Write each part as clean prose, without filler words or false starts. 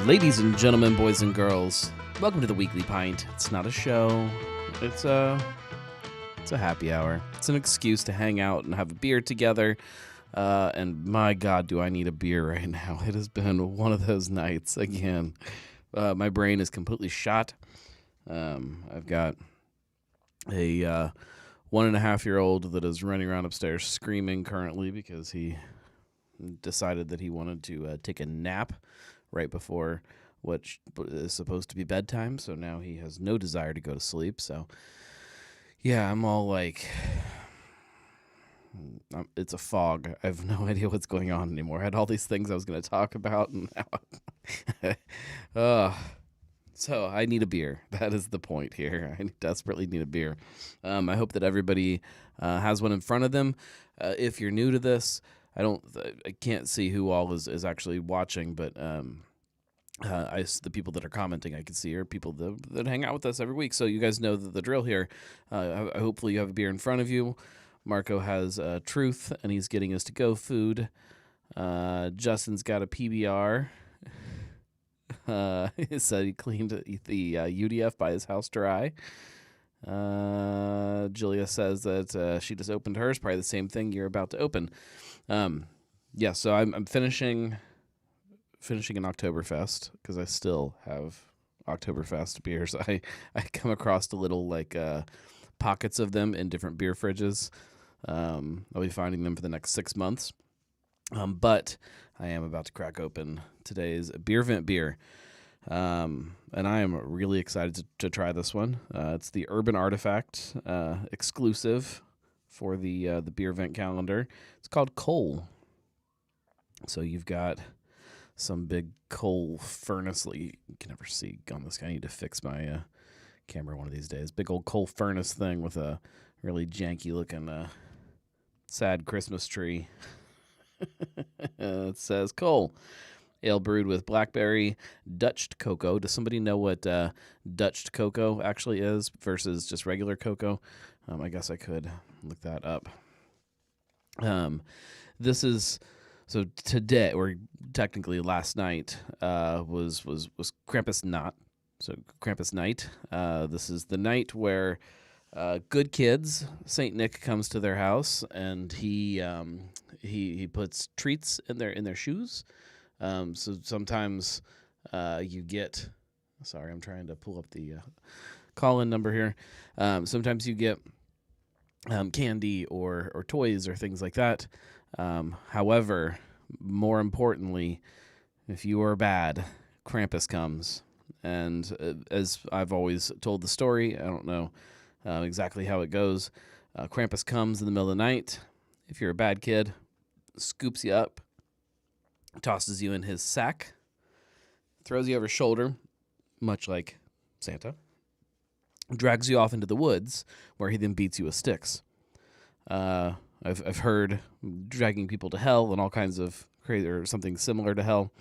Ladies and gentlemen, boys and girls, welcome to the Weekly Pint. It's not a show. It's a happy hour. It's an excuse to hang out and have a beer together. And my God, do I need a beer right now. It has been one of those nights again. My brain is completely shot. I've got a 1.5-year-old that is running around upstairs screaming currently because he decided that he wanted to take a nap right before what is supposed to be bedtime. So now he has no desire to go to sleep. So yeah, I'm all like, it's a fog. I have no idea what's going on anymore. I had all these things I was going to talk about, and now so I need a beer. That is the point here. I desperately need a beer. I hope that everybody has one in front of them. If you're new to this, I can't see who all is actually watching, but the people that are commenting I can see are people that hang out with us every week. So you guys know the drill here. Hopefully you have a beer in front of you. Marco has Truth, and he's getting us to-go food. Justin's got a PBR. He said he cleaned the UDF by his house dry. Julia says that she just opened hers, probably the same thing you're about to open. Yeah, so I'm finishing an Oktoberfest because I still have Oktoberfest beers. I come across the little pockets of them in different beer fridges. I'll be finding them for the next 6 months. But I am about to crack open today's Beer Vent beer. And I am really excited to try this one. It's the Urban Artifact exclusive for the Beer Vent calendar. It's called Coal. So you've got some big coal furnace. You can never see on this guy. I need to fix my camera one of these days. Big old coal furnace thing with a really janky looking sad Christmas tree. It says Coal. Ale brewed with blackberry Dutched cocoa. Does somebody know what Dutched cocoa actually is versus just regular cocoa? I guess I could look that up. This is so today, or technically last night, was Krampus not. So Krampus night. This is the night where good kids, Saint Nick comes to their house, and he puts treats in their shoes. So sometimes you get. Sorry, I'm trying to pull up the call-in number here. Sometimes you get candy or toys or things like that. However, more importantly, if you are bad, Krampus comes. And as I've always told the story, I don't know exactly how it goes. Krampus comes in the middle of the night. If you're a bad kid, scoops you up, tosses you in his sack, throws you over his shoulder, much like Santa, drags you off into the woods, where he then beats you with sticks. I've heard dragging people to hell and all kinds of crazy, or something similar to hell,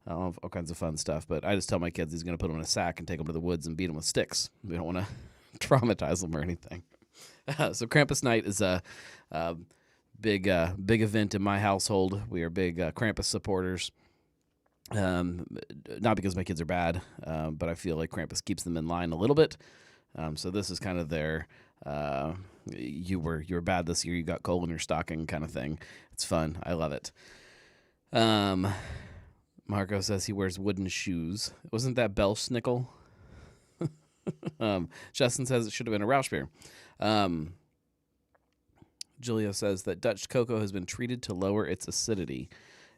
all kinds of fun stuff. But I just tell my kids he's going to put them in a sack and take them to the woods and beat them with sticks. We don't want to traumatize them or anything. So Krampus night is a big event in my household. We are big Krampus supporters. Not because my kids are bad, but I feel like Krampus keeps them in line a little bit. So this is kind of their you were bad this year, you got coal in your stocking kind of thing. It's fun. I love it. Marco says he wears wooden shoes. Wasn't that Belsnickel? Justin says it should have been a Rausch beer. Julia says that Dutch cocoa has been treated to lower its acidity.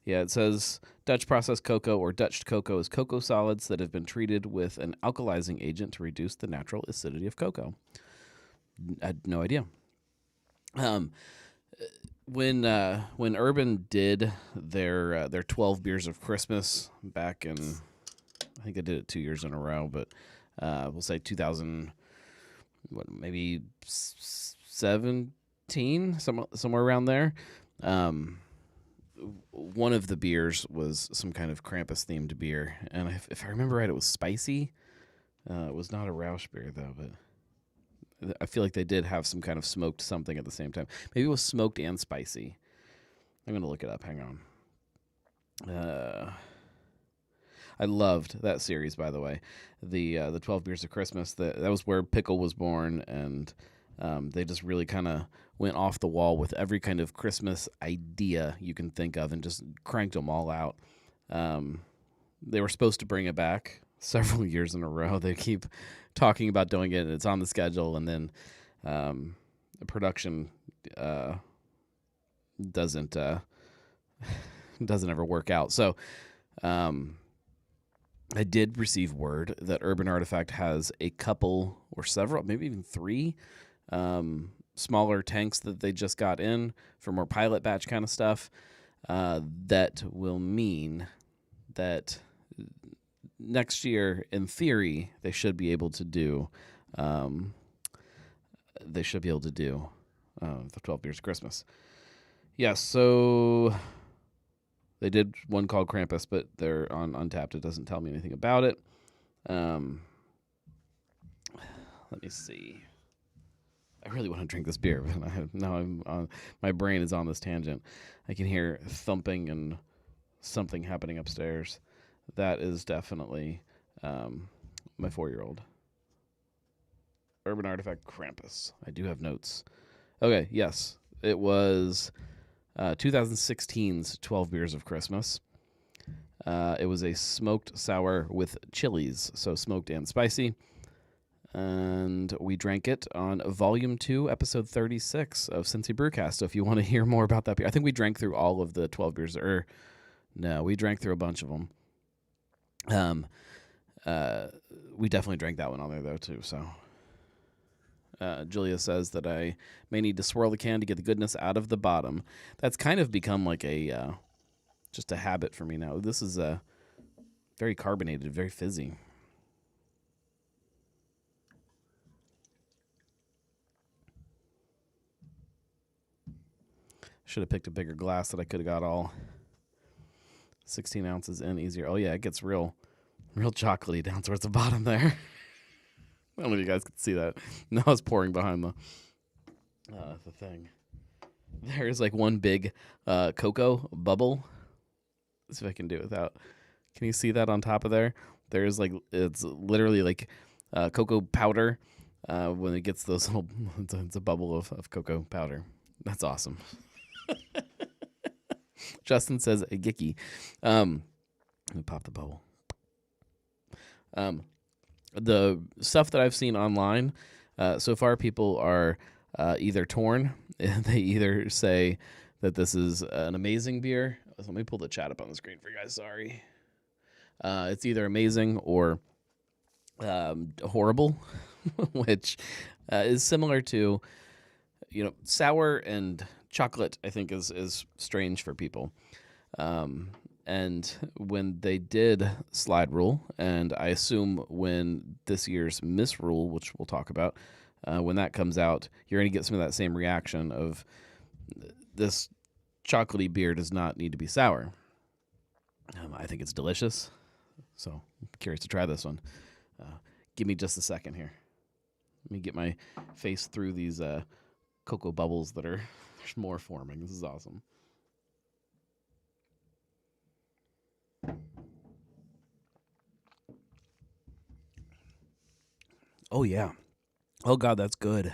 Yeah, it says Dutch processed cocoa or Dutched cocoa is cocoa solids that have been treated with an alkalizing agent to reduce the natural acidity of cocoa. I had no idea. When Urban did their 12 beers of Christmas back in, I think they did it 2 years in a row, but we'll say 2000, maybe 17, somewhere around there. One of the beers was some kind of Krampus-themed beer, and if I remember right, it was spicy. It was not a Rausch beer, though, but I feel like they did have some kind of smoked something at the same time. Maybe it was smoked and spicy. I'm going to look it up. Hang on. I loved that series, by the way. The 12 Beers of Christmas. That was where Pickle was born, and they just really kind of went off the wall with every kind of Christmas idea you can think of, and just cranked them all out. They were supposed to bring it back several years in a row. They keep talking about doing it, and it's on the schedule, and then the production doesn't doesn't ever work out. So I did receive word that Urban Artifact has a couple or several, maybe even 3 smaller tanks that they just got in for more pilot batch kind of stuff. That will mean that next year, in theory, they should be able to do the 12 Beers of Christmas. Yes, so they did one called Krampus, but they're on Untapped. It doesn't tell me anything about it. Let me see. I really want to drink this beer, but my brain is on this tangent. I can hear thumping and something happening upstairs. That is definitely my 4-year-old. Urban Artifact Krampus. I do have notes. Okay, yes. It was 2016's 12 Beers of Christmas. It was a smoked sour with chilies, so smoked and spicy. And we drank it on Volume 2, Episode 36 of Cincy Brewcast. So if you want to hear more about that beer, I think we drank through all of the 12 beers. No, we drank through a bunch of them. We definitely drank that one on there, though, too. So Julia says that I may need to swirl the can to get the goodness out of the bottom. That's kind of become like just a habit for me now. This is very carbonated, very fizzy. Should have picked a bigger glass that I could have got all 16 ounces in easier. Oh, yeah, it gets real chocolatey down towards the bottom there. I don't know if you guys can see that. Now it's pouring behind the thing. There's like one big cocoa bubble. Let's see if I can do it without. Can you see that on top of there? There's like, it's literally like cocoa powder. When it gets those little, it's a bubble of cocoa powder. That's awesome. Justin says a gicky. Let me pop the bubble. The stuff that I've seen online so far, people are either torn. They either say that this is an amazing beer. Let me pull the chat up on the screen for you guys. Sorry. It's either amazing or horrible, which is similar to, sour and chocolate, I think, is strange for people. And when they did Slide Rule, and I assume when this year's Misrule, which we'll talk about, when that comes out, you're going to get some of that same reaction of this chocolatey beer does not need to be sour. I think it's delicious, so I'm curious to try this one. Give me just a second here. Let me get my face through these cocoa bubbles that are there's more forming. This is awesome. Oh, yeah. Oh, God, that's good.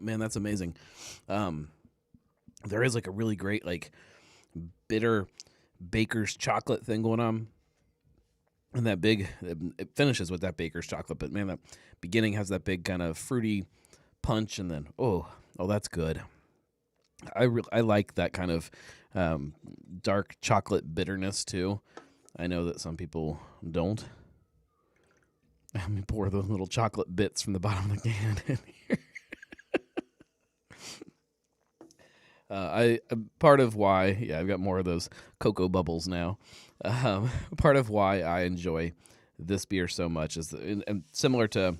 Man, that's amazing. There is like a really great, like, bitter baker's chocolate thing going on. And that big, it finishes with that baker's chocolate. But, man, that beginning has that big kind of fruity punch. And then, oh, that's good. I like that kind of dark chocolate bitterness, too. I know that some people don't. Let me pour those little chocolate bits from the bottom of the can in here. Part of why, I've got more of those cocoa bubbles now. Part of why I enjoy this beer so much is, and similar to,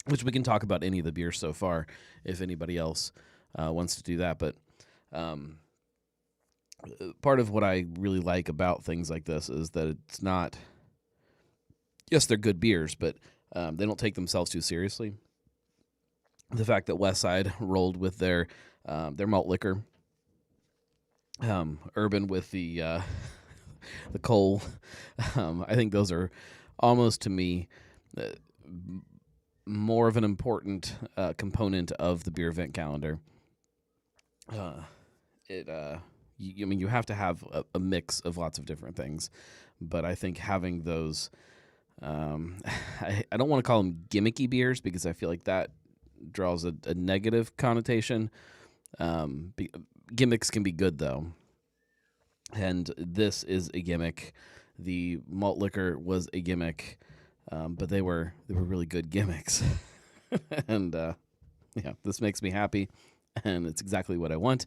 which we can talk about any of the beers so far, if anybody else wants to do that. But part of what I really like about things like this is that it's not, yes, they're good beers, but they don't take themselves too seriously. The fact that Westside rolled with their malt liquor, Urban with the the coal. I think those are almost to me more of an important component of the beer event calendar. You have to have a mix of lots of different things, but I think having those, I don't want to call them gimmicky beers because I feel like that draws a negative connotation. Gimmicks can be good though, and this is a gimmick. The malt liquor was a gimmick, but they were really good gimmicks, and this makes me happy, and it's exactly what I want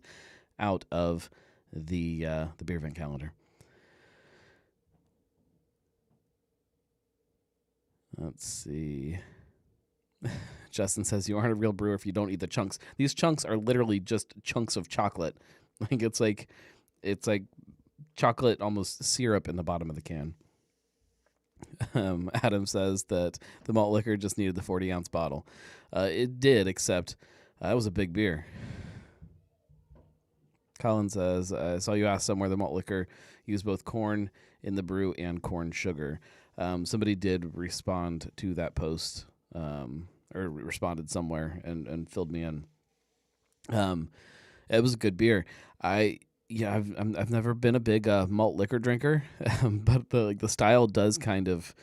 out of the beer event calendar. Let's see. Justin says you aren't a real brewer if you don't eat the chunks. These chunks are literally just chunks of chocolate. It's like chocolate, almost syrup in the bottom of the can. Adam says that the malt liquor just needed the 40-ounce bottle. It did, except it was a big beer. Colin says, I saw you ask somewhere the malt liquor used both corn in the brew and corn sugar. Somebody did respond to that post, or responded somewhere and filled me in. It was a good beer. I've never been a big malt liquor drinker, but the style does kind of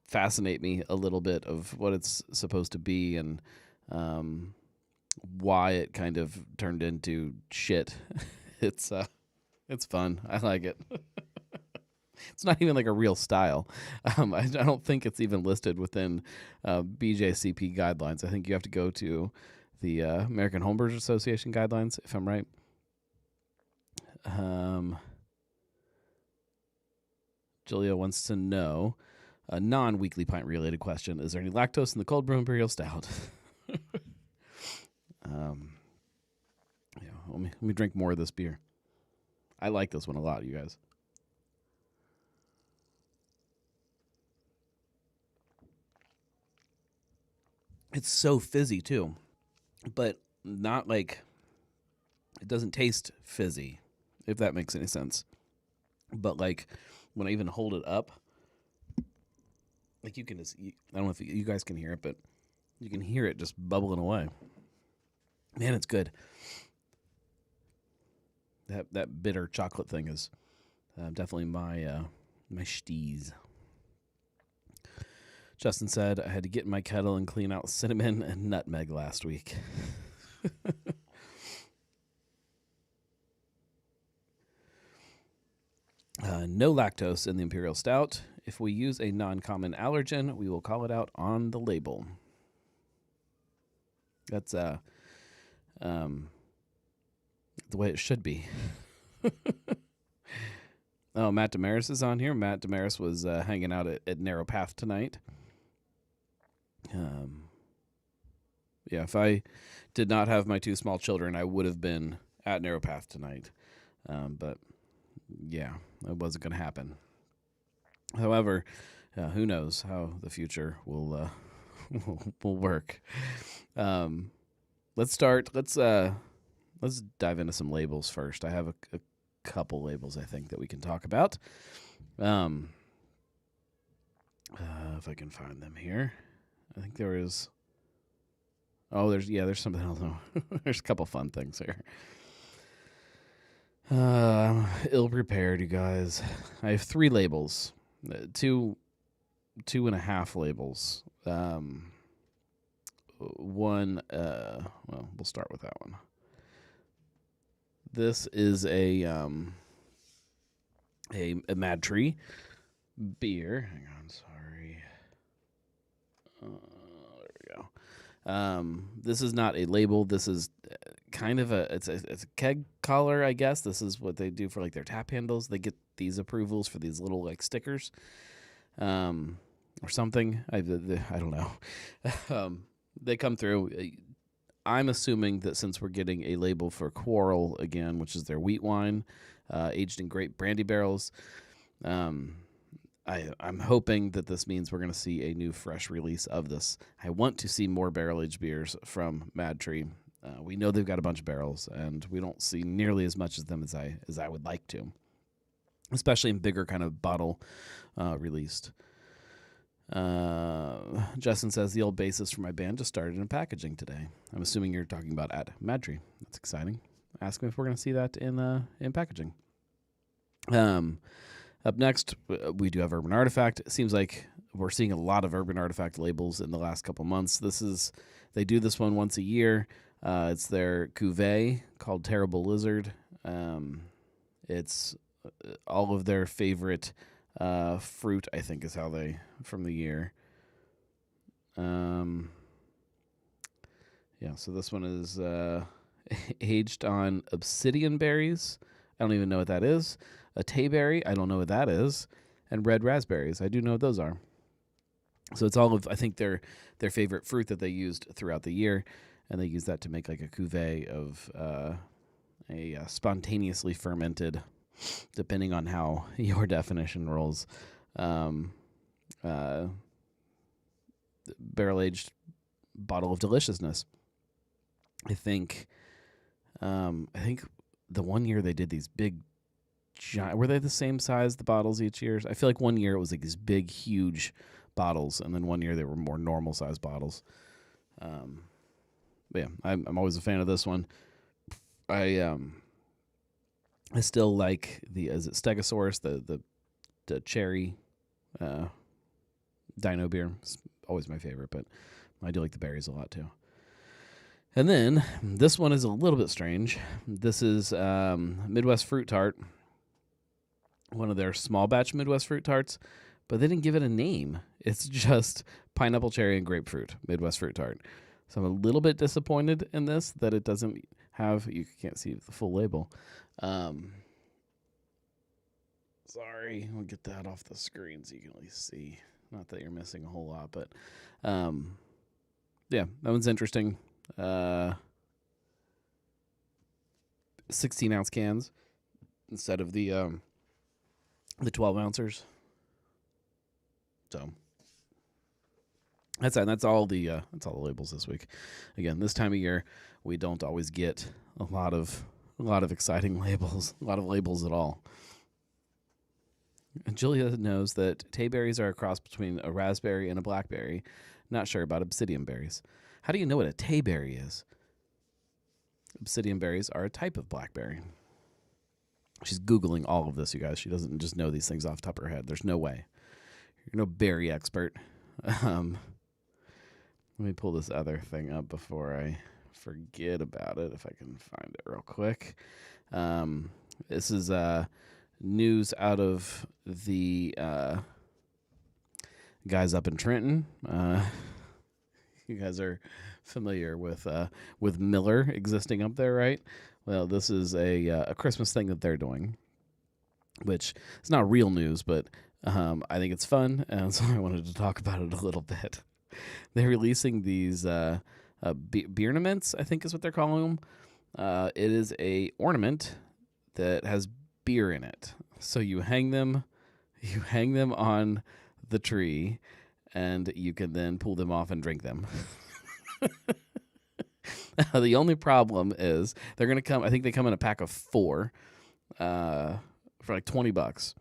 fascinate me a little bit of what it's supposed to be and why it kind of turned into shit. It's fun. I like it. It's not even like a real style. I don't think it's even listed within BJCP guidelines. I think you have to go to the American Homebrewers Association guidelines, if I'm right. Julia wants to know a non-weekly pint related question: is there any lactose in the cold brew imperial stout? Let me drink more of this beer. I like this one a lot, you guys. It's so fizzy too, but not like, it doesn't taste fizzy, if that makes any sense. But like when I even hold it up, like you can just, I don't know if you guys can hear it, but you can hear it just bubbling away. Man, it's good. That bitter chocolate thing is definitely my steez. Justin said, I had to get in my kettle and clean out cinnamon and nutmeg last week. No lactose in the Imperial Stout. If we use a non-common allergen, we will call it out on the label. That's the way it should be. Oh, Matt Damaris is on here. Matt Damaris was hanging out at Narrow Path tonight. If I did not have my two small children, I would have been at Narrow Path tonight. But yeah, it wasn't going to happen. However, who knows how the future will work. Let's start. Let's dive into some labels first. I have a couple labels I think that we can talk about. If I can find them here. I think there is. Oh, there's something else. There's a couple fun things here. Ill prepared, you guys. I have 3 labels, 2.5 labels. One. Well, we'll start with that one. This is a Mad Tree beer. Hang on, sorry. There we go. This is not a label. This is kind of it's a keg collar, I guess. This is what they do for like their tap handles. They get these approvals for these little like stickers, or something. I don't know. They come through. I'm assuming that since we're getting a label for Quarrel again, which is their wheat wine, aged in great brandy barrels, I'm hoping that this means we're going to see a new fresh release of this. I want to see more barrel-aged beers from Mad Tree. We know they've got a bunch of barrels, and we don't see nearly as much of them as I would like to. especially in bigger kind of bottle released. Justin says the old bassist for my band just started in packaging today. I'm assuming you're talking about at Madry. That's exciting. Ask him if we're going to see that in packaging. Up next, we do have Urban Artifact. It seems like we're seeing a lot of Urban Artifact labels in the last couple months. They do this one once a year. It's their cuvee called Terrible Lizard. It's all of their favorite fruit, I think, is how they from the year. So this one is aged on obsidian berries. I don't even know what that is. A tayberry, I don't know what that is. And red raspberries, I do know what those are. So it's all of, I think, their favorite fruit that they used throughout the year, and they use that to make like a cuvee of a spontaneously fermented, depending on how your definition rolls, barrel-aged bottle of Deliciousness. I think the one year they did these big, giant, were they the same size, the bottles each year? I feel like one year it was like these big, huge bottles, and then one year they were more normal size bottles. But yeah, I'm always a fan of this one. I still like is it Stegosaurus, the cherry dino beer. It's always my favorite, but I do like the berries a lot too. And then this one is a little bit strange. This is Midwest Fruit Tart, one of their small batch Midwest Fruit Tarts, but they didn't give it a name. It's just pineapple, cherry, and grapefruit Midwest Fruit Tart. So I'm a little bit disappointed in this that it doesn't have, you can't see the full label. Sorry, I'll get that off the screen so you can at least see. Not that you're missing a whole lot, but yeah, that one's interesting. 16-ounce cans instead of the 12-ouncers. So that's all the labels this week. Again, this time of year we don't always get a lot of exciting labels, a lot of labels at all. Julia knows that tayberries are a cross between a raspberry and a blackberry. Not sure about obsidian berries. How do you know what a tayberry is? Obsidian berries are a type of blackberry. She's Googling all of this, you guys. She doesn't just know these things off the top of her head. There's no way. You're no berry expert. Let me pull this other thing up before I forget about it, if I can find it real quick. This is news out of the guys up in Trenton. You guys are familiar with Miller existing up there, right? Well, this is a Christmas thing that they're doing, which is not real news, but I think it's fun, and so I wanted to talk about it a little bit. They're releasing these Beernaments, I think is what they're calling them. It is a ornament that has beer in it. So you hang them on the tree, and you can then pull them off and drink them. The only problem is they're going to come, I think they come in a pack of 4 for like $20.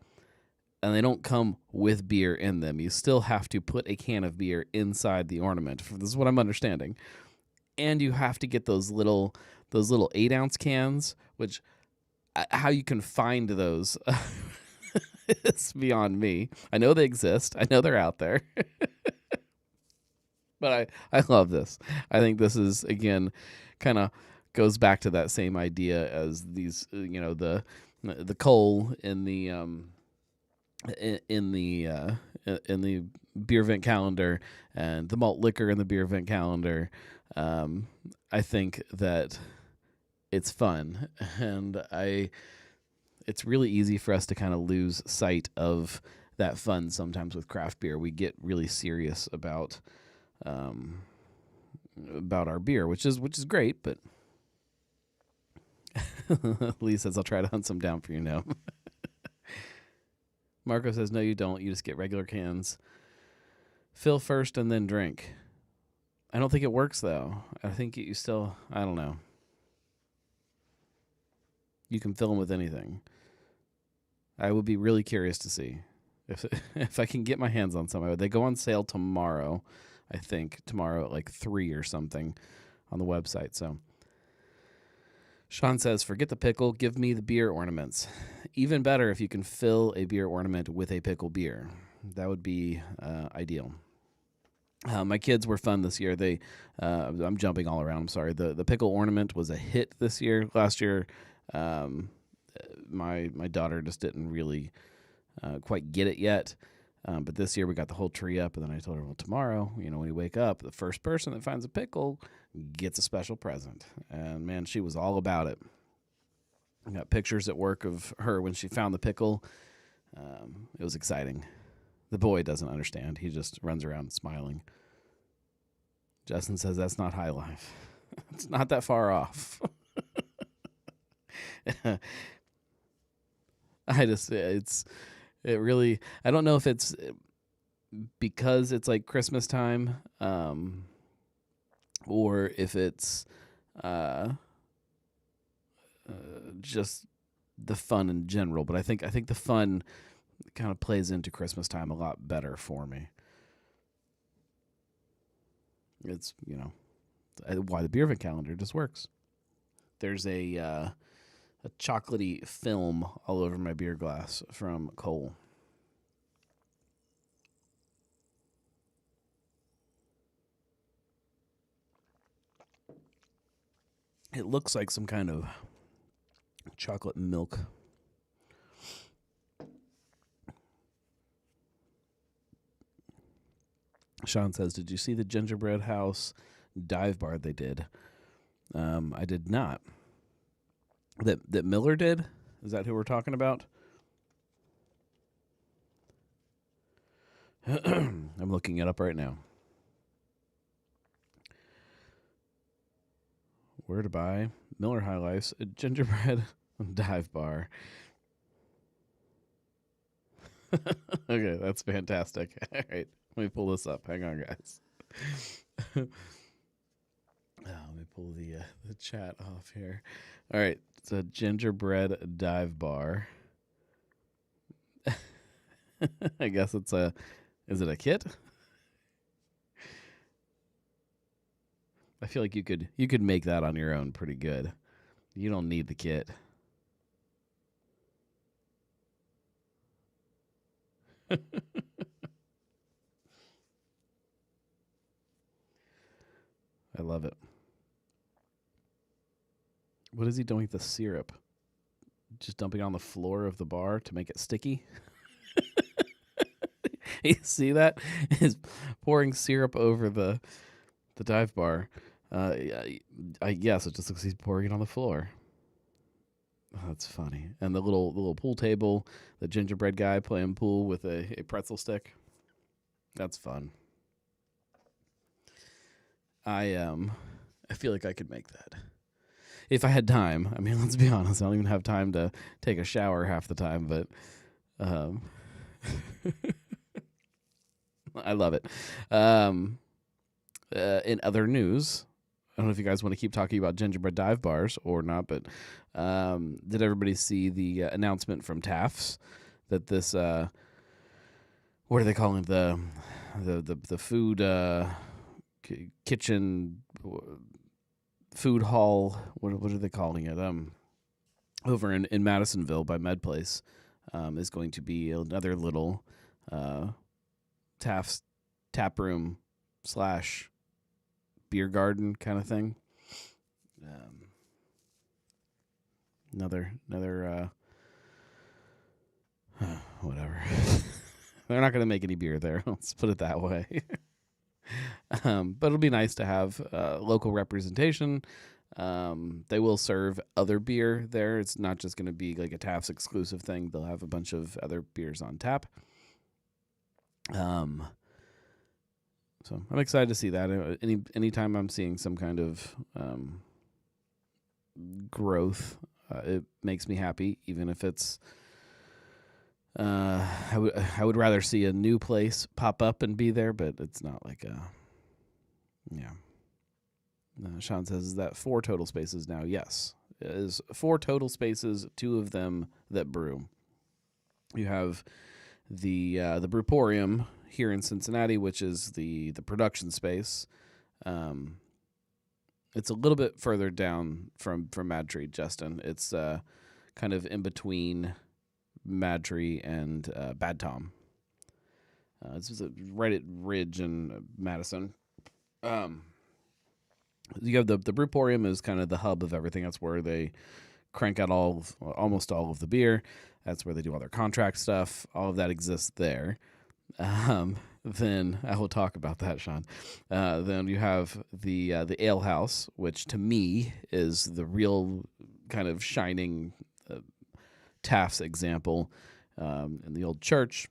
And they don't come with beer in them. You still have to put a can of beer inside the ornament. This is what I'm understanding. And you have to get those little 8-ounce cans, which how you can find those it's beyond me. I know they exist. I know they're out there. But I love this. I think this is, again, kind of goes back to that same idea as these, the coal in the beer event calendar and the malt liquor in the beer event calendar. I think that it's fun, and it's really easy for us to kind of lose sight of that fun sometimes with craft beer. We get really serious about our beer, which is great, but Lee says I'll try to hunt some down for you now. Marco says, no, you don't. You just get regular cans. Fill first and then drink. I don't think it works, though. I think you still, I don't know. You can fill them with anything. I would be really curious to see if if I can get my hands on some. They go on sale tomorrow, I think tomorrow at like 3 or something on the website. So Sean says, forget the pickle, give me the beer ornaments. Even better if you can fill a beer ornament with a pickle beer. That would be ideal. My kids were fun this year. I'm jumping all around. I'm sorry. The pickle ornament was a hit this year. Last year, my daughter just didn't really quite get it yet. But this year we got the whole tree up, and then I told her, well, tomorrow, when you wake up, the first person that finds a pickle gets a special present. And man, she was all about it. I got pictures at work of her when she found the pickle. It was exciting. The boy doesn't understand. He just runs around smiling. Justin says that's not high life. It's not that far off. I don't know if it's because it's like Christmas time, or if it's just the fun in general. But I think the fun kind of plays into Christmas time a lot better for me. It's why the beer event calendar just works. There's a chocolatey film all over my beer glass from Cole. It looks like some kind of chocolate milk. Sean says, did you see the gingerbread house dive bar they did? I did not. That Miller did? Is that who we're talking about? I'm looking it up right now. Where to buy Miller High Life's a gingerbread dive bar. Okay, that's fantastic. All right, let me pull this up. Hang on, guys. Let me pull the chat off here. All right, it's a gingerbread dive bar. I guess is it a kit? I feel like you could make that on your own pretty good. You don't need the kit. I love it. What is he doing with the syrup? Just dumping on the floor of the bar to make it sticky? You see that? He's pouring syrup over the dive bar. Yes, it just looks like he's pouring it on the floor. Oh, that's funny. And the little pool table, the gingerbread guy playing pool with a pretzel stick. That's fun. I feel like I could make that. If I had time. I mean, let's be honest, I don't even have time to take a shower half the time, but I love it. In other news, I don't know if you guys want to keep talking about gingerbread dive bars or not, but did everybody see the announcement from Taft's that this what are they calling the food kitchen food hall? What are they calling it? Over in Madisonville by Med Place is going to be another little Taft's tap room / beer garden kind of thing. Another whatever. They're not going to make any beer there. Let's put it that way. But it'll be nice to have local representation. They will serve other beer there. It's not just going to be like a Taft's exclusive thing. They'll have a bunch of other beers on tap. So I'm excited to see that. Anytime I'm seeing some kind of growth, it makes me happy, even if it's. I would rather see a new place pop up and be there, but it's not like yeah. Sean says, is that 4 total spaces now? Yes, it is 4 total spaces, 2 of them that brew. You have the Brewporium here in Cincinnati, which is the production space. It's a little bit further down from Mad Tree, Justin. It's kind of in between Mad Tree and Bad Tom. It's right at Ridge and Madison. You have the Brewporium is kind of the hub of everything. That's where they crank out almost all of the beer. That's where they do all their contract stuff. All of that exists there. Then I will talk about that, Sean. Then you have the ale house, which to me is the real kind of shining Taft's example in the old church.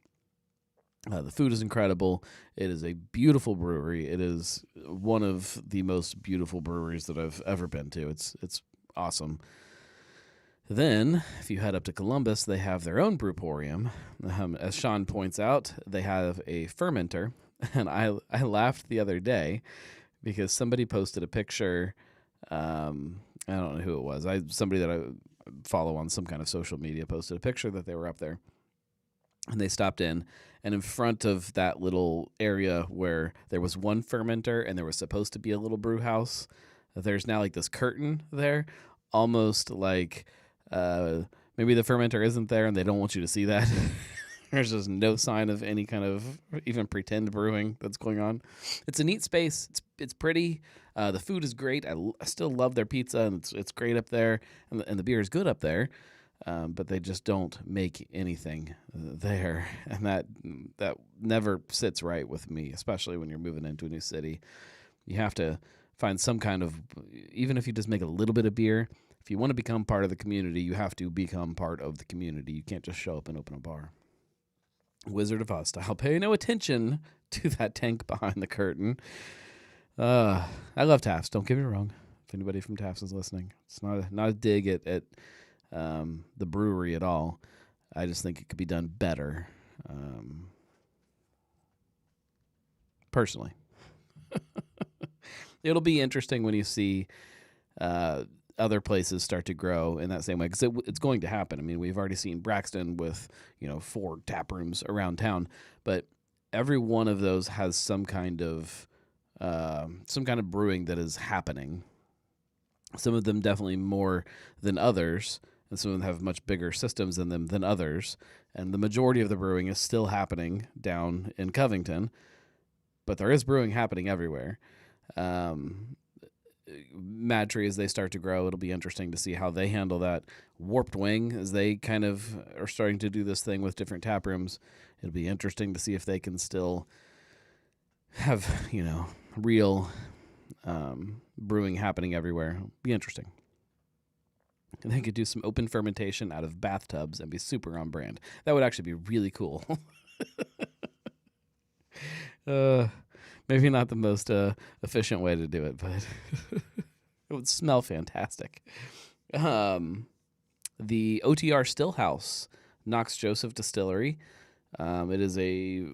The food is incredible. It is a beautiful brewery. It is one of the most beautiful breweries that I've ever been to. It's awesome. Then, if you head up to Columbus, they have their own Brewporium. As Sean points out, they have a fermenter. And I laughed the other day because somebody posted a picture. I don't know who it was. Somebody that I follow on some kind of social media posted a picture that they were up there. And they stopped in. And in front of that little area where there was one fermenter and there was supposed to be a little brew house, there's now like this curtain there, almost like maybe the fermenter isn't there and they don't want you to see that. There's just no sign of any kind of even pretend brewing that's going on. It's a neat space. It's pretty. The food is great. I still love their pizza, and it's great up there, and the beer is good up there. But they just don't make anything there, and that never sits right with me, especially when you're moving into a new city. You have to find some kind of, even if you just make a little bit of beer, if you want to become part of the community, you have to become part of the community. You can't just show up and open a bar. Wizard of Oz style. Pay no attention to that tank behind the curtain. I love Taft's. Don't get me wrong. If anybody from Taft's is listening, it's not a dig at the brewery at all. I just think it could be done better. Personally, it'll be interesting when you see other places start to grow in that same way, because it's going to happen. I mean, we've already seen Braxton with 4 tap rooms around town, but every one of those has some kind of brewing that is happening. Some of them definitely more than others, and some of them have much bigger systems in them than others. And the majority of the brewing is still happening down in Covington, but there is brewing happening everywhere. Mad Tree, as they start to grow, it'll be interesting to see how they handle that. Warped Wing, as they kind of are starting to do this thing with different tap rooms, it'll be interesting to see if they can still have, real brewing happening everywhere. It'll be interesting. And they could do some open fermentation out of bathtubs and be super on brand. That would actually be really cool. Maybe not the most efficient way to do it, but it would smell fantastic. The OTR Stillhouse, Knox Joseph Distillery. It is a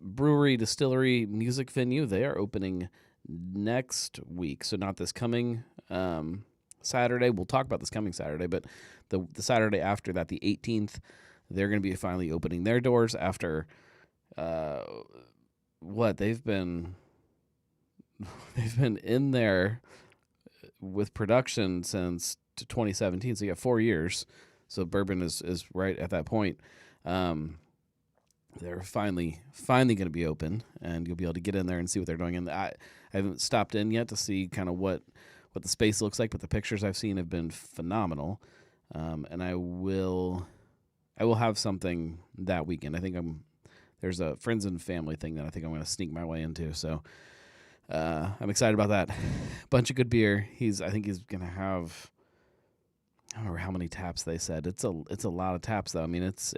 brewery, distillery, music venue. They are opening next week, so not this coming Saturday. We'll talk about this coming Saturday, but the Saturday after that, the 18th, they're going to be finally opening their doors after they've been in there with production since 2017, so you got 4 years. So bourbon is right at that point. They're finally going to be open, and you'll be able to get in there and see what they're doing. And I haven't stopped in yet to see kind of what the space looks like, but the pictures I've seen have been phenomenal. And I will have something that weekend. I think there's a friends and family thing that I think I'm going to sneak my way into. So I'm excited about that. Bunch of good beer. I think he's going to have, I don't remember how many taps they said. It's a lot of taps though. I mean, it's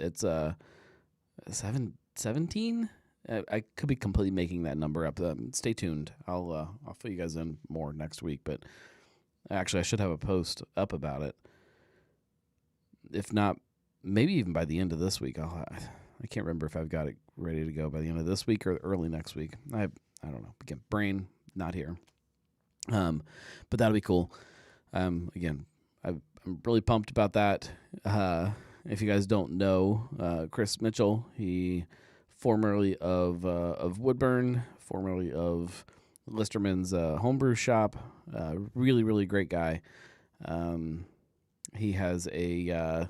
17. I could be completely making that number up. Stay tuned. I'll fill you guys in more next week. But actually, I should have a post up about it. If not, maybe even by the end of this week. I can't remember if I've got it ready to go by the end of this week or early next week. I don't know. Again, brain not here. But that'll be cool. Again, I'm really pumped about that. if you guys don't know, Chris Mitchell, he formerly of Woodburn, formerly of Listerman's homebrew shop. Really, really great guy. He has a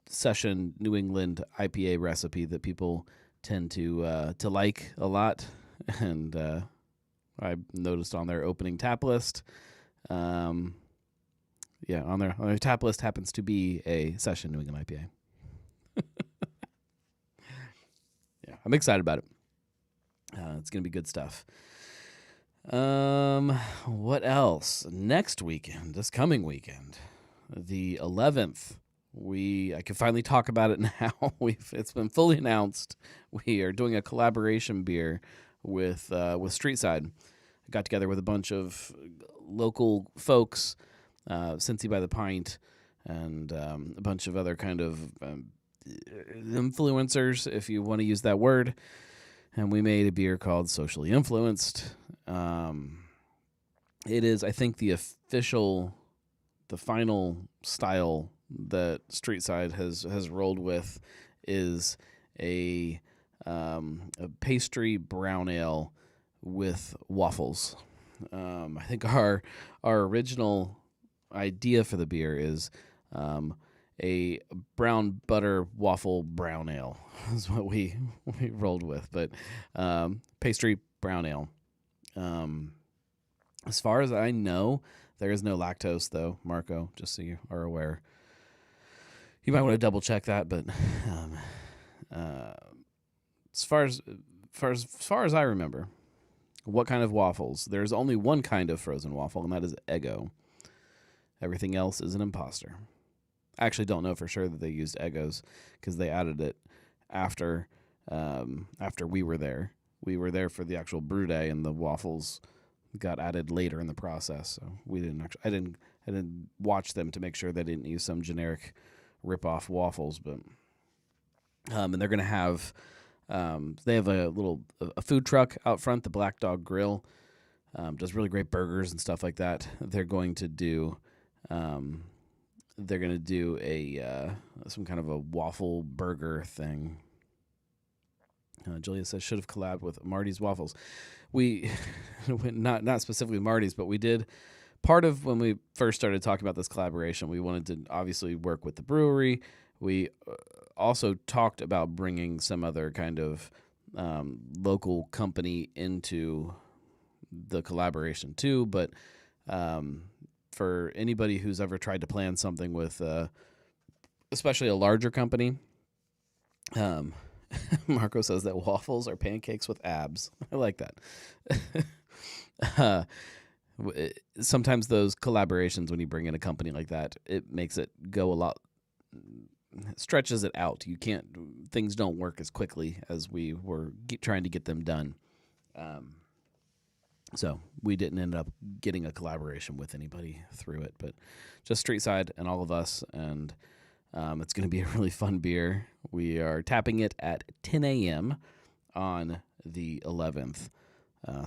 session New England IPA recipe that people tend to like a lot, and I noticed on their opening tap list. On their tap list happens to be a session New England IPA. Yeah, I'm excited about it. It's gonna be good stuff. What else? Next weekend, this coming weekend, the 11th, I can finally talk about it now. It's been fully announced. We are doing a collaboration beer with Streetside. I got together with a bunch of local folks, Cincy by the Pint, and a bunch of other kind of influencers, if you want to use that word. And we made a beer called Socially Influenced. It is, I think, the final style that Streetside has rolled with is a pastry brown ale with waffles. I think our original idea for the beer is a brown butter waffle brown ale is what we rolled with, but pastry brown ale. As far as I know, there is no lactose though, Marco, just so you are aware. You might want to double check that, but as far as I remember, what kind of waffles? There's only one kind of frozen waffle, and that is Eggo. Everything else is an imposter. I actually don't know for sure that they used Eggos because they added it after we were there. We were there for the actual brew day, and the waffles got added later in the process. So we didn't actually. I didn't watch them to make sure they didn't use some generic rip-off waffles, but and they're gonna have. They have a food truck out front, the Black Dog Grill. Does really great burgers and stuff like that. They're going to do. They're gonna do some kind of a waffle burger thing. Julia says should have collabed with Marty's Waffles. We not specifically Marty's, but we did. Part of when we first started talking about this collaboration, we wanted to obviously work with the brewery. We also talked about bringing some other kind of local company into the collaboration too. But for anybody who's ever tried to plan something with, especially a larger company, Marco says that waffles are pancakes with abs. I like that. Sometimes those collaborations, when you bring in a company like that, it makes it go a lot, stretches it out. Things don't work as quickly as we were trying to get them done. So we didn't end up getting a collaboration with anybody through it, but just Streetside and all of us, and it's going to be a really fun beer. We are tapping it at 10 a.m. on the 11th.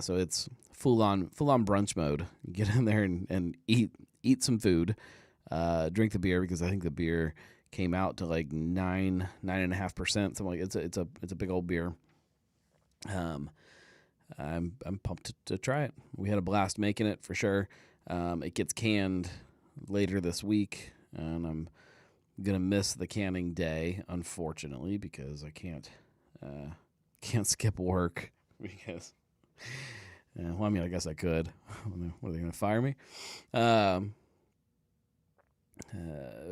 So it's full on brunch mode. Get in there and eat some food, drink the beer, because I think the beer came out to like 9.5%. Something like it's a big old beer. I'm pumped to try it. We had a blast making it for sure. It gets canned later this week, and I'm gonna miss the canning day, unfortunately, because I can't skip work because. Well, I mean, I guess I could. What, are they gonna fire me?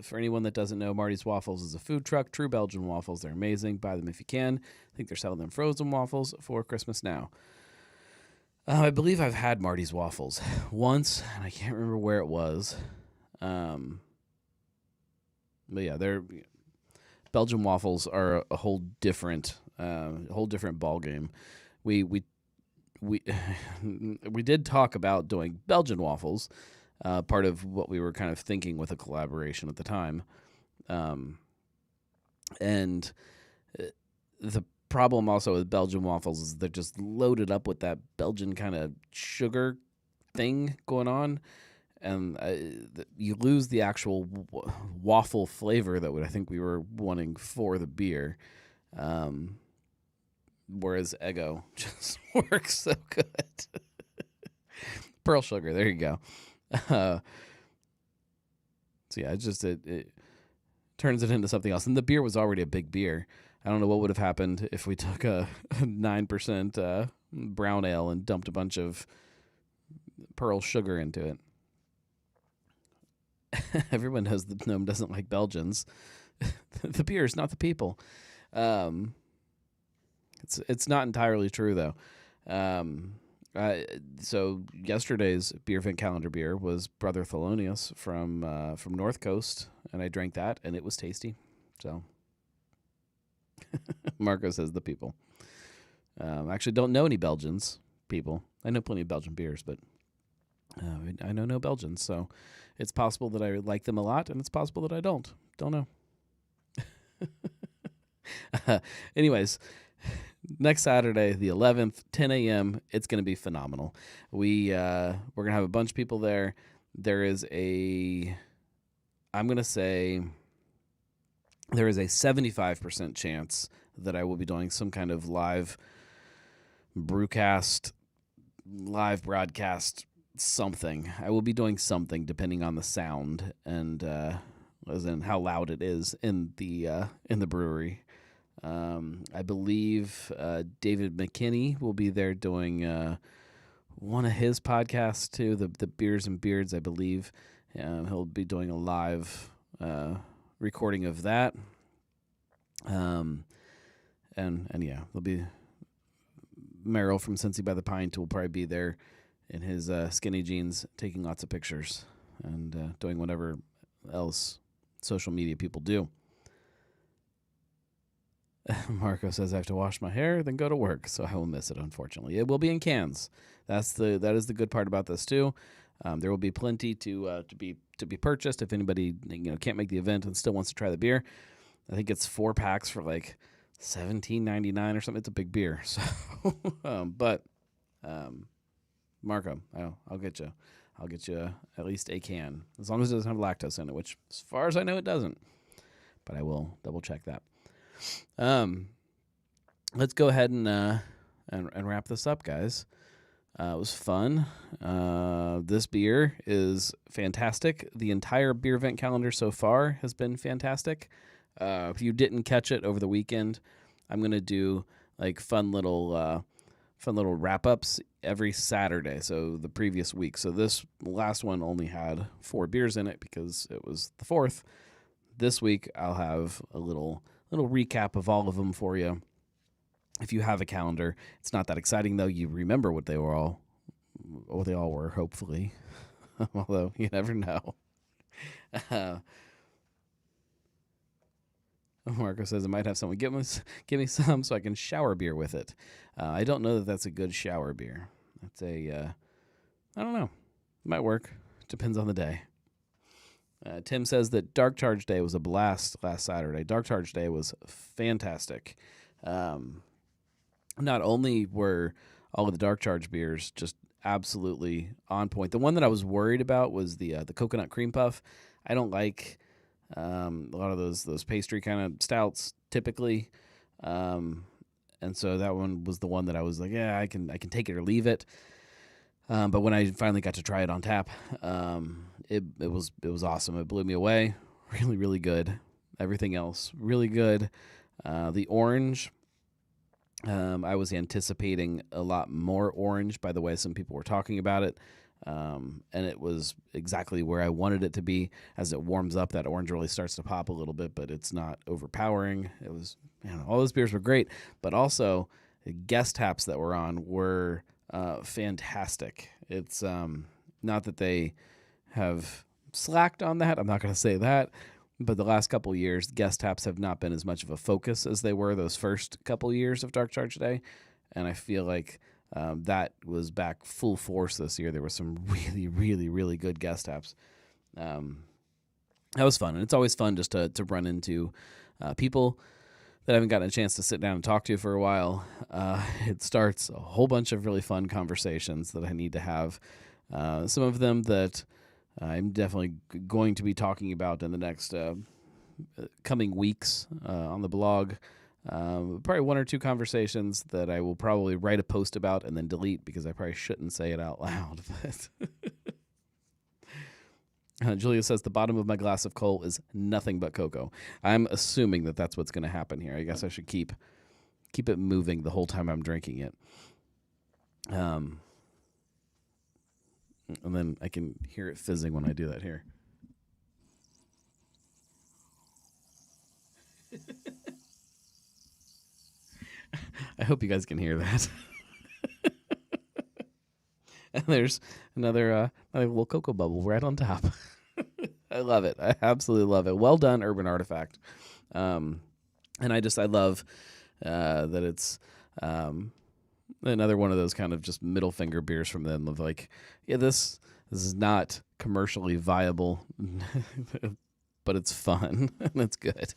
For anyone that doesn't know, Marty's Waffles is a food truck. True Belgian waffles. They're amazing. Buy them if you can. I think they're selling them frozen waffles for Christmas now. I believe I've had Marty's Waffles once, and I can't remember where it was. But yeah, Belgian waffles are a whole different ball game. We did talk about doing Belgian waffles. Part of what we were kind of thinking with a collaboration at the time. And the problem also with Belgian waffles is they're just loaded up with that Belgian kind of sugar thing going on. and you lose the actual waffle flavor that I think we were wanting for the beer. Whereas Eggo just works so good. Pearl sugar, there you go. So yeah, it turns it into something else. And the beer was already a big beer. I don't know what would have happened if we took a 9% brown ale and dumped a bunch of pearl sugar into it. Everyone knows the gnome doesn't like Belgians. The beer is not the people. It's not entirely true though. So yesterday's beer event calendar beer was Brother Thelonious from North Coast, and I drank that, and it was tasty. So Marco says the people. Actually, don't know any Belgians people. I know plenty of Belgian beers, but I know no Belgians. So it's possible that I like them a lot, and it's possible that I don't. Don't know. Anyways, next Saturday, the 11th, 10 a.m., it's going to be phenomenal. We're going to have a bunch of people there. There is I'm going to say there is a 75% chance that I will be doing some kind of live brewcast, live broadcast, something. I will be doing something depending on the sound and as in how loud it is in the brewery. I believe David McKinney will be there doing one of his podcasts too, the Beers and Beards, I believe. He'll be doing a live recording of that. And yeah, there'll be Merrill from Cincy by the Pint will probably be there in his skinny jeans, taking lots of pictures and doing whatever else social media people do. Marco says I have to wash my hair, then go to work, so I will miss it. Unfortunately, it will be in cans. That is the good part about this too. There will be plenty to be purchased if anybody can't make the event and still wants to try the beer. I think it's 4 packs for like $17.99 or something. It's a big beer, so but Marco, I'll get you. I'll get you at least a can, as long as it doesn't have lactose in it, which, as far as I know, it doesn't. But I will double check that. Let's go ahead and wrap this up, guys. It was fun. This beer is fantastic. The entire beer event calendar so far has been fantastic. If you didn't catch it over the weekend, I'm gonna do like fun little wrap-ups every Saturday, so the previous week. So this last one only had 4 beers in it because it was the 4th. This week I'll have a little recap of all of them for you. If you have a calendar, it's not that exciting though. You remember what they all were, hopefully. Although you never know. Marco says I might have someone give me some so I can shower beer with it. I don't know that that's a good shower beer. That's I don't know. Might work. Depends on the day. Tim says that Dark Charge Day was a blast last Saturday. Dark Charge Day was fantastic. Not only were all of the Dark Charge beers just absolutely on point. The one that I was worried about was the coconut cream puff. I don't like a lot of those pastry kind of stouts typically, and so that one was the one that I was like, yeah, I can take it or leave it. But when I finally got to try it on tap, it was awesome. It blew me away. Really, really good. Everything else, really good. The orange, I was anticipating a lot more orange by the way some people were talking about it. And it was exactly where I wanted it to be. As it warms up, that orange really starts to pop a little bit, but it's not overpowering. It was, all those beers were great, but also the guest taps that were on were fantastic. It's not that they have slacked on that. I'm not going to say that, but the last couple of years, guest taps have not been as much of a focus as they were those first couple of years of Dark Charge Day, and I feel like that was back full force this year. There were some really, really, really good guest taps. That was fun, and it's always fun just to run into people that I haven't gotten a chance to sit down and talk to for a while. It starts a whole bunch of really fun conversations that I need to have. Some of them that I'm definitely going to be talking about in the next coming weeks on the blog. Probably one or two conversations that I will probably write a post about and then delete because I probably shouldn't say it out loud. But Julia says the bottom of my glass of coal is nothing but cocoa. I'm assuming that that's what's going to happen here. I guess I should keep it moving the whole time I'm drinking it. And then I can hear it fizzing when I do that here. I hope you guys can hear that. And there's another little cocoa bubble right on top. I love it. I absolutely love it. Well done, Urban Artifact. And I love that it's another one of those kind of just middle finger beers from them of like, yeah, this is not commercially viable, but it's fun and it's good.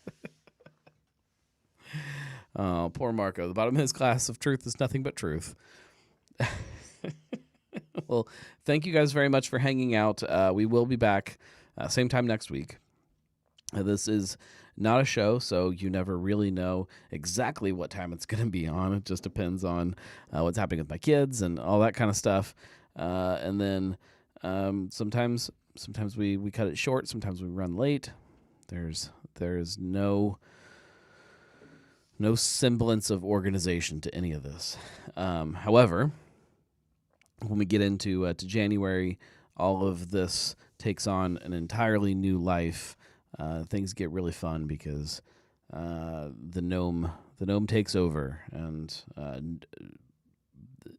Oh, poor Marco. The bottom of his glass of truth is nothing but truth. Well, thank you guys very much for hanging out. We will be back same time next week. This is not a show, so you never really know exactly what time it's going to be on. It just depends on what's happening with my kids and all that kind of stuff. And then sometimes we cut it short. Sometimes we run late. There's no semblance of organization to any of this. However, when we get into to January, all of this takes on an entirely new life. Things get really fun because the gnome takes over and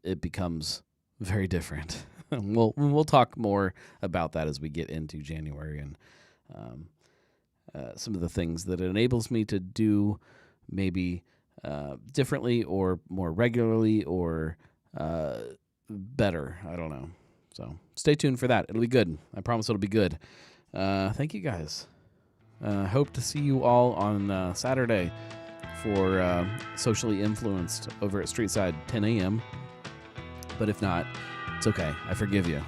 it becomes very different. We'll talk more about that as we get into January and some of the things that it enables me to do maybe differently or more regularly or better. I don't know. So stay tuned for that. It'll be good. I promise it'll be good. Thank you guys. Hope to see you all on Saturday for Socially Influenced over at Streetside, 10 a.m. But if not, it's okay. I forgive you.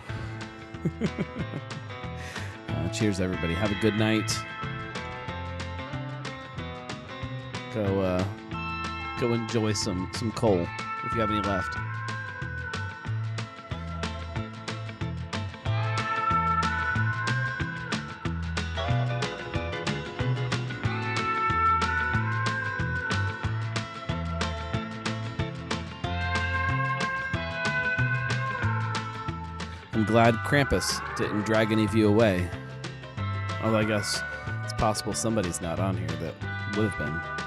Cheers, everybody. Have a good night. Go enjoy some coal if you have any left. I'm glad Krampus didn't drag any of you away. Although I guess it's possible somebody's not on here that would have been.